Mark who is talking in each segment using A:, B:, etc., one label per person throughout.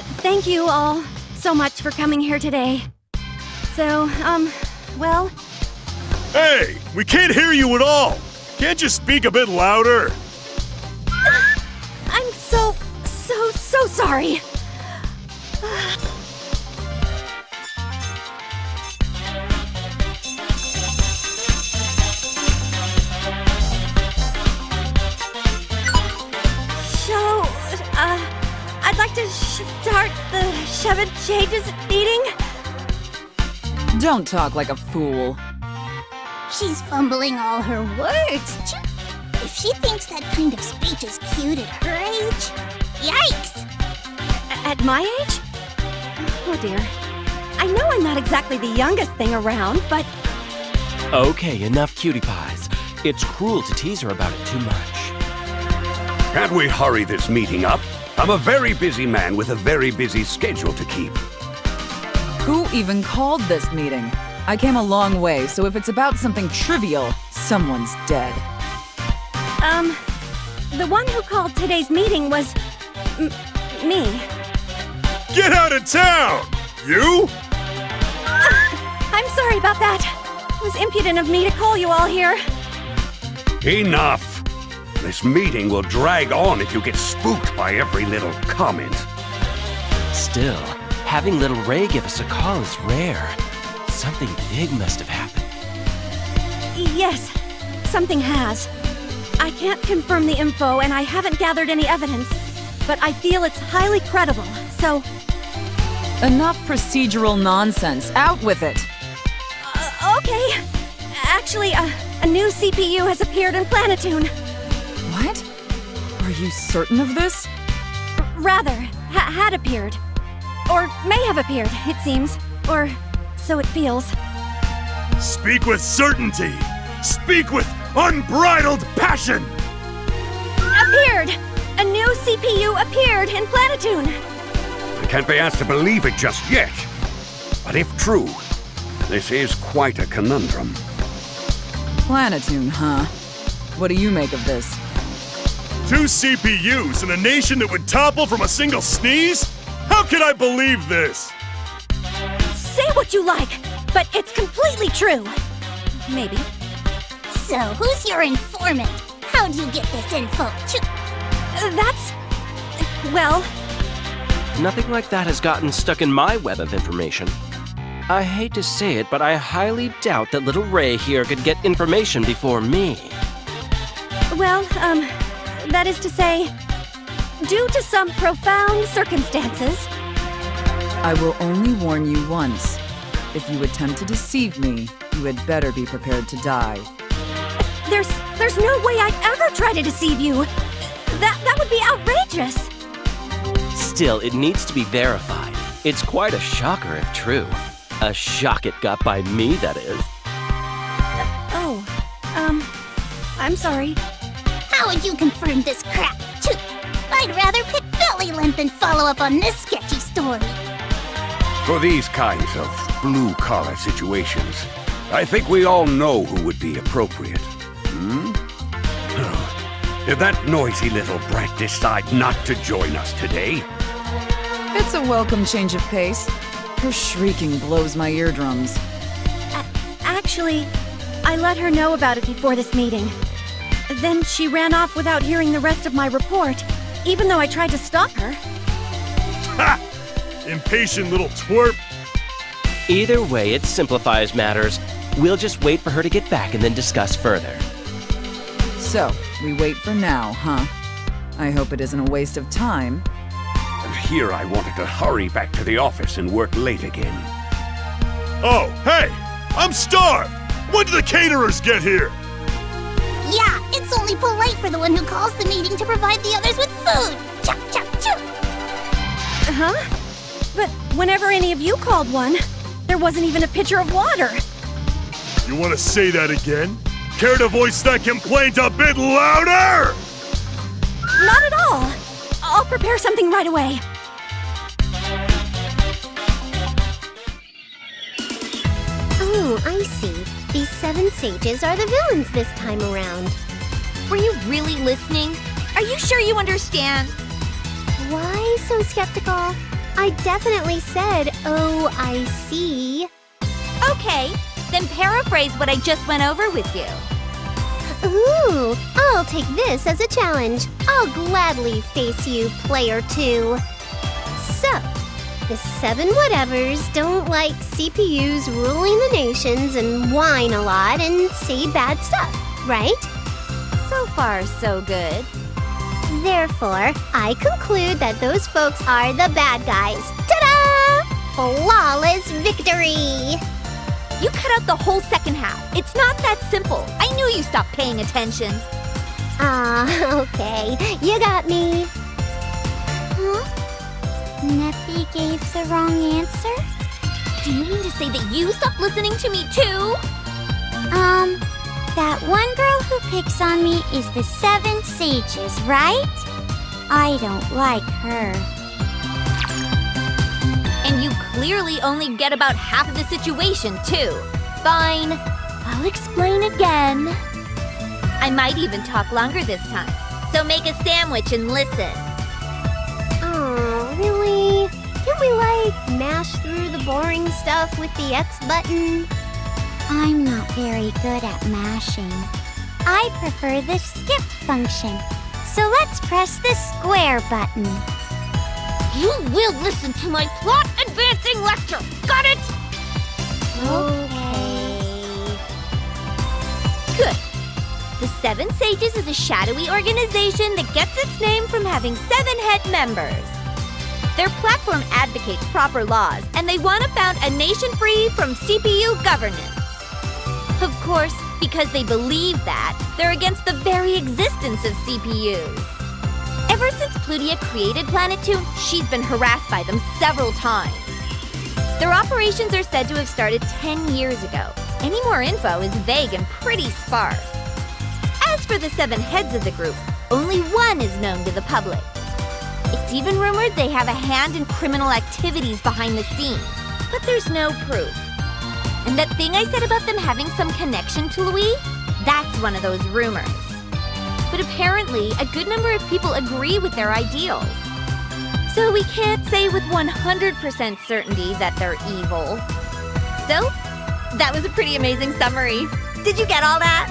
A: Thank you all so much for coming here today. So, well...
B: Hey, we can't hear you at all! Can't you speak a bit louder?
A: I'm so sorry. I'd like to start the Seven Changes meeting.
C: Don't talk like a fool.
D: She's fumbling all her words. If she thinks that kind of speech is cute at her age, yikes!
A: At my age? Oh dear. I know I'm not exactly the youngest thing around, but...
E: Okay, enough cutie pies. It's cruel to tease her about it too much.
F: Can't we hurry this meeting up? I'm a very busy man with a very busy schedule to keep.
C: Who even called this meeting? I came a long way, so if it's about something trivial, someone's dead.
A: The one who called today's meeting was... me.
B: Get out of town! You?
A: I'm sorry about that. It was impudent of me to call you all here.
F: Enough! This meeting will drag on if you get spooked by every little comment.
E: Still, having little Ray give us a call is rare. Something big must have happened.
A: Yes, something has. I can't confirm the info, and I haven't gathered any evidence, but I feel it's highly credible, so...
C: Enough procedural nonsense. Out with it!
A: Okay. Actually, a new CPU has appeared in Planetoon.
C: What? Are you certain of this?
A: Rather, had appeared. Or may have appeared, it seems. Or so it feels.
B: Speak with certainty! Speak with unbridled passion!
A: Appeared! A new CPU appeared in Planetoon!
F: I can't be asked to believe it just yet. But if true, this is quite a conundrum.
C: Planetoon, huh? What do you make of this?
B: 2 CPUs in a nation that would topple from a single sneeze? How can I believe this?
A: Say what you like, but it's completely true. Maybe.
D: So, who's your informant? How'd you get this info?
A: That's... well...
E: Nothing like that has gotten stuck in my web of information. I hate to say it, but I highly doubt that little Ray here could get information before me.
A: Well, that is to say, due to some profound circumstances...
C: I will only warn you once. If you attempt to deceive me, you had better be prepared to die.
A: There's no way I'd ever try to deceive you. That would be outrageous.
E: Still, it needs to be verified. It's quite a shocker if true. A shock it got by me, that is.
A: I'm sorry.
D: How would you confirm this crap? I'd rather pick belly length than follow up on this sketchy story.
F: For these kinds of blue-collar situations, I think we all know who would be appropriate. Did that noisy little brat decide not to join us today?
C: It's a welcome change of pace. Her shrieking blows my eardrums.
A: Actually, I let her know about it before this meeting. Then she ran off without hearing the rest of my report, even though I tried to stop her.
B: Ha! Impatient little twerp!
E: Either way, it simplifies matters. We'll just wait for her to get back and then discuss further.
C: So, we wait for now, huh? I hope it isn't a waste of time.
F: And here I wanted to hurry back to the office and work late again.
B: Oh, hey! I'm starved! When do the caterers get here?
D: Yeah, it's only polite for the one who calls the meeting to provide the others with food. Chop, chop, chop.
A: Huh? But whenever any of you called one, there wasn't even a pitcher of water.
B: You want to say that again? Care to voice that complaint a bit louder?
A: Not at all. I'll prepare something right away.
G: Oh, I see. These 7 sages are the villains this time around.
H: Were you really listening? Are you sure you understand?
G: Why so skeptical? I definitely said, oh, I see.
H: Okay, then paraphrase what I just went over with you.
G: Ooh, I'll take this as a challenge. I'll gladly face you, player 2. So, the 7 whatevers don't like CPUs ruling the nations and whine a lot and say bad stuff, right?
H: So far, so good.
G: Therefore, I conclude that those folks are the bad guys. Ta-da! Flawless victory!
H: You cut out the whole second half. It's not that simple. I knew you stopped paying attention.
G: Okay. You got me.
D: Huh? Neppy gave the wrong answer?
H: Do you mean to say that you stopped listening to me too?
D: That one girl who picks on me is the 7 Sages, right? I don't like her.
H: And you clearly only get about half of the situation, too. Fine, I'll explain again. I might even talk longer this time, so make a sandwich and listen.
G: Oh, really? Can't we, mash through the boring stuff with the X button?
D: I'm not very good at mashing. I prefer the skip function. So let's press the square button.
H: You will listen to my plot-advancing lecture. Got it?
G: Okay.
H: Good. The 7 Sages is a shadowy organization that gets its name from having 7 head members. Their platform advocates proper laws, and they want to found a nation free from CPU governance. Of course, because they believe that, they're against the very existence of CPUs. Ever since Plutia created Planetoon, she's been harassed by them several times. Their operations are said to have started 10 years ago. Any more info is vague and pretty sparse. As for the 7 heads of the group, only one is known to the public. It's even rumored they have a hand in criminal activities behind the scenes, but there's no proof. And that thing I said about them having some connection to Louis? That's one of those rumors. But apparently, a good number of people agree with their ideals. So we can't say with 100% certainty that they're evil. So, that was a pretty amazing summary. Did you get all that?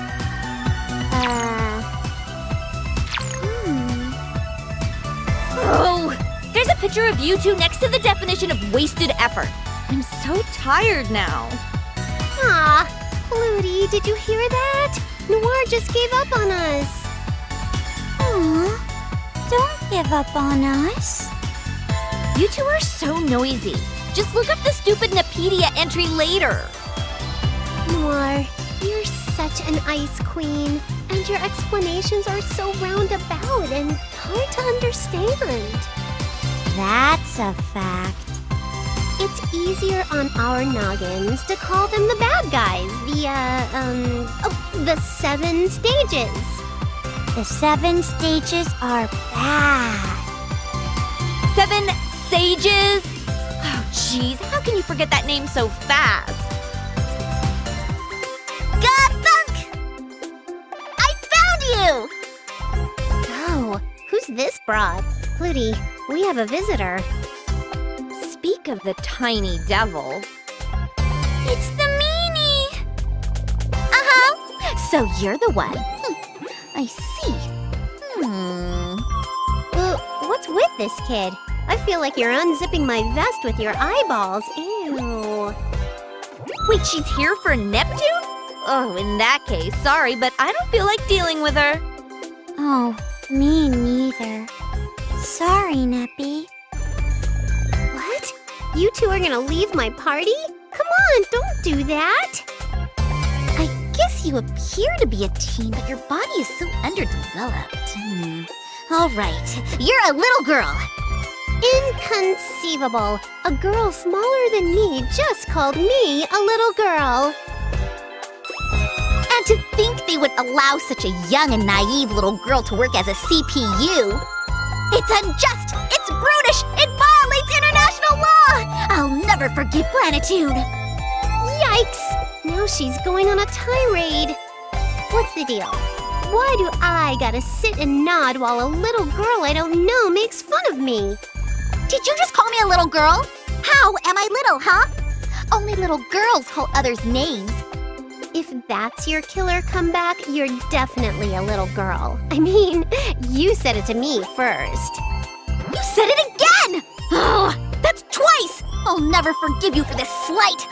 H: Oh, there's a picture of you two next to the definition of wasted effort. I'm so tired now.
G: Aw, Plutie, did you hear that? Noir just gave up on us.
D: Aw, don't give up on us.
H: You two are so noisy. Just look up the stupid Neptunia entry later.
G: Noir, you're such an ice queen, and your explanations are so roundabout and hard to understand.
D: That's a fact.
G: It's easier on our noggins to call them the bad guys, the 7 stages.
D: The 7 stages are bad.
H: 7 Sages? Oh, jeez, how can you forget that name so fast? Gabunk! I found you!
G: Oh, who's this broad? Plutie, we have a visitor.
H: Speak of the tiny devil. It's the meanie! Uh-huh. So you're the one. I see.
G: What's with this kid? I feel like you're unzipping my vest with your eyeballs. Ew.
H: Wait, she's here for Neptune? Oh, in that case, sorry, but I don't feel like dealing with her.
D: Oh, me neither. Sorry, Neppy.
G: What? You two are gonna leave my party? Come on, don't do that!
H: I guess you appear to be a teen, but your body is so underdeveloped. All right, you're a little girl.
G: Inconceivable! A girl smaller than me just called me a little girl.
H: And to think they would allow such a young and naive little girl to work as a CPU. It's unjust! It's brutish! It violates international law! I'll never forgive Planetoon!
G: Yikes! Now she's going on a tirade. What's the deal? Why do I gotta sit and nod while a little girl I don't know makes fun of me?
D: Did you just call me a little girl? How am I little, huh? Only little girls call others names.
G: If that's your killer comeback, you're definitely a little girl. I mean, you said it to me first.
D: You said it again! Oh, that's twice! I'll never forgive you for this slight.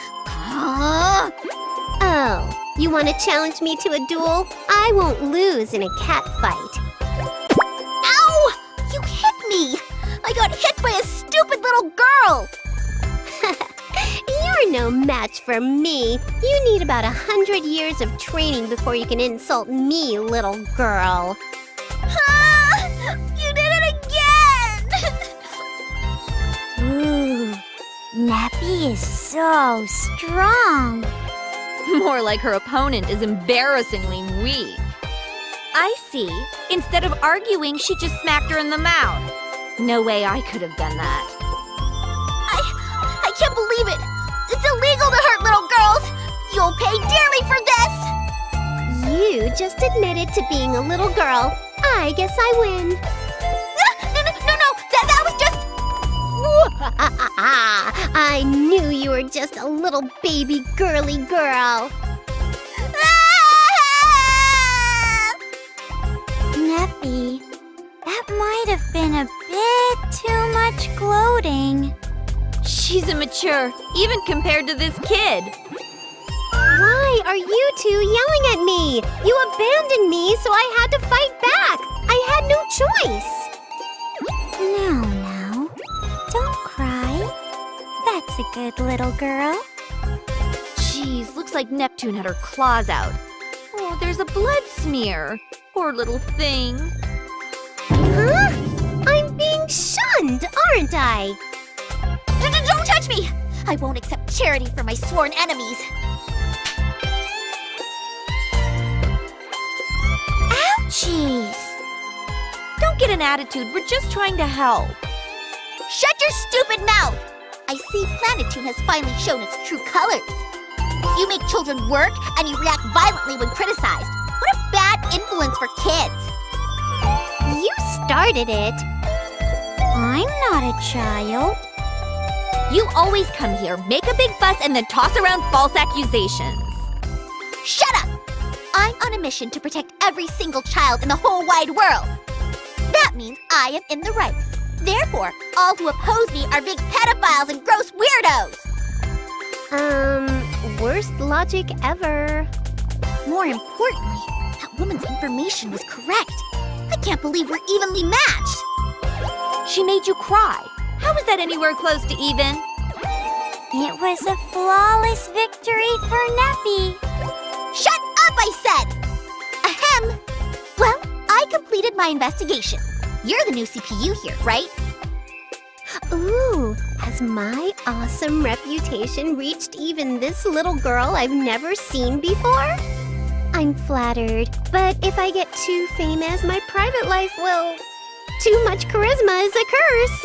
G: Oh, you want to challenge me to a duel? I won't lose in a cat fight.
D: Ow! You hit me! I got hit by a stupid little girl!
G: You're no match for me. You need about 100 years of training before you can insult me, little girl.
D: You did it again!
H: Ooh, Nappy is so strong. More like her opponent is embarrassingly weak. I see. Instead of arguing, she just smacked her in the mouth. No way I could have done that.
D: I can't believe it! It's illegal to hurt little girls! You'll pay dearly for this!
G: You just admitted to being a little girl. I guess I win.
D: No, that was just...
G: I knew you were just a little baby girly girl.
H: Neppy, that might have been a bit too much gloating. She's immature, even compared to this kid.
G: Why are you two yelling at me? You abandoned me, so I had to fight back. I had no choice.
H: No, don't cry. That's a good little girl. Jeez, looks like Neptune had her claws out. Oh, there's a blood smear. Poor little thing.
G: Huh? I'm being shunned, aren't I?
D: Don't touch me! I won't accept charity from my sworn enemies.
H: Ouchies! Don't get an attitude, we're just trying to help.
D: Shut your stupid mouth! I see Planetune has finally shown its true colors. You make children work, and you react violently when criticized. What a bad influence for kids!
G: You started it.
H: I'm not a child. You always come here, make a big fuss, and then toss around false accusations.
D: Shut up! I'm on a mission to protect every single child in the whole wide world. That means I am in the right. Therefore, all who oppose me are big pedophiles and gross weirdos.
G: Worst logic ever.
D: More importantly, that woman's information was correct. I can't believe we're evenly matched.
H: She made you cry. How is that anywhere close to even? It was a flawless victory for Neppy.
D: Shut up, I said! Ahem. Well, I completed my investigation. You're the new CPU here, right?
G: Ooh, has my awesome reputation reached even this little girl I've never seen before? I'm flattered, but if I get too famous, my private life will... Too much charisma is a curse.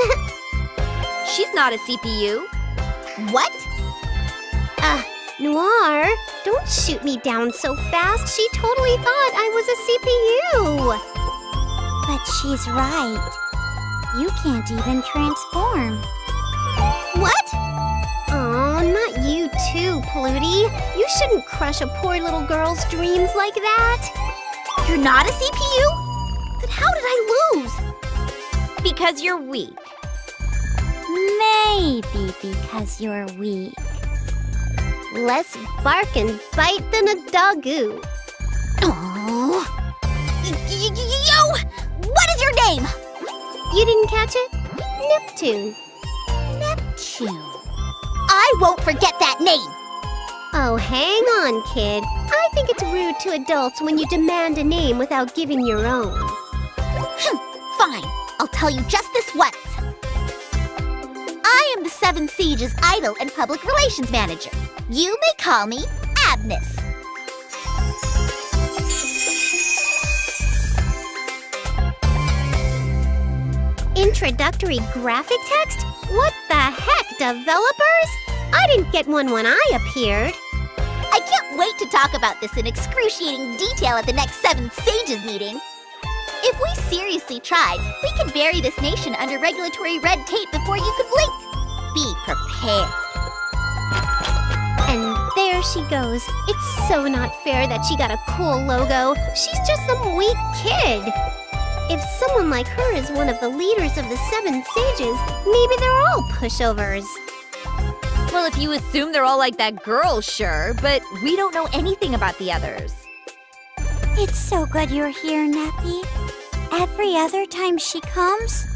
H: She's not a CPU.
D: What?
G: Noir, don't shoot me down so fast. She totally thought I was a CPU.
H: But she's right. You can't even transform.
D: What?
G: Oh, not you too, Pluty. You shouldn't crush a poor little girl's dreams like that.
D: You're not a CPU? Then how did I lose?
H: Because you're weak. Maybe because you're weak.
G: Less bark and bite than a doggo.
D: Oh. Yo! What is your name?
G: You didn't catch it? Neptune.
D: Neptune. I won't forget that name.
G: Oh, hang on, kid. I think it's rude to adults when you demand a name without giving your own.
D: Fine. I'll tell you just this once. I am the Seven Sages' idol and public relations manager. You may call me Agnes.
G: Introductory graphic text? What the heck, developers? I didn't get one when I appeared.
D: I can't wait to talk about this in excruciating detail at the next Seven Sages meeting. If we seriously tried, we could bury this nation under regulatory red tape before you could blink. Be prepared.
G: And there she goes. It's so not fair that she got a cool logo. She's just some weak kid. If someone like her is one of the leaders of the 7 sages, maybe they're all pushovers.
H: Well, if you assume they're all like that girl, sure, but we don't know anything about the others.
A: It's so good you're here, Neppy. Every other time she comes,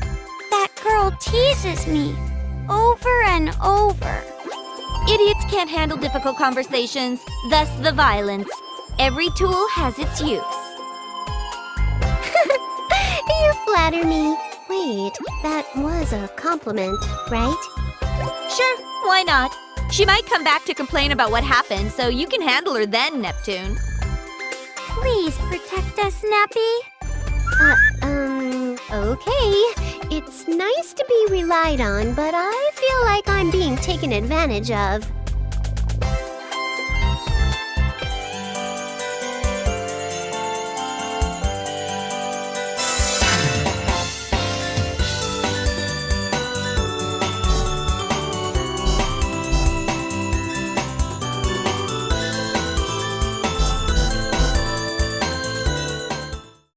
A: that girl teases me. Over and over.
H: Idiots can't handle difficult conversations, thus the violence. Every tool has its use.
G: You flatter me. Wait, that was a compliment, right?
H: Sure, why not? She might come back to complain about what happened, so you can handle her then, Neptune.
A: Please protect us, Neppy.
G: Okay. It's nice to be relied on, but I feel like I'm being taken advantage of.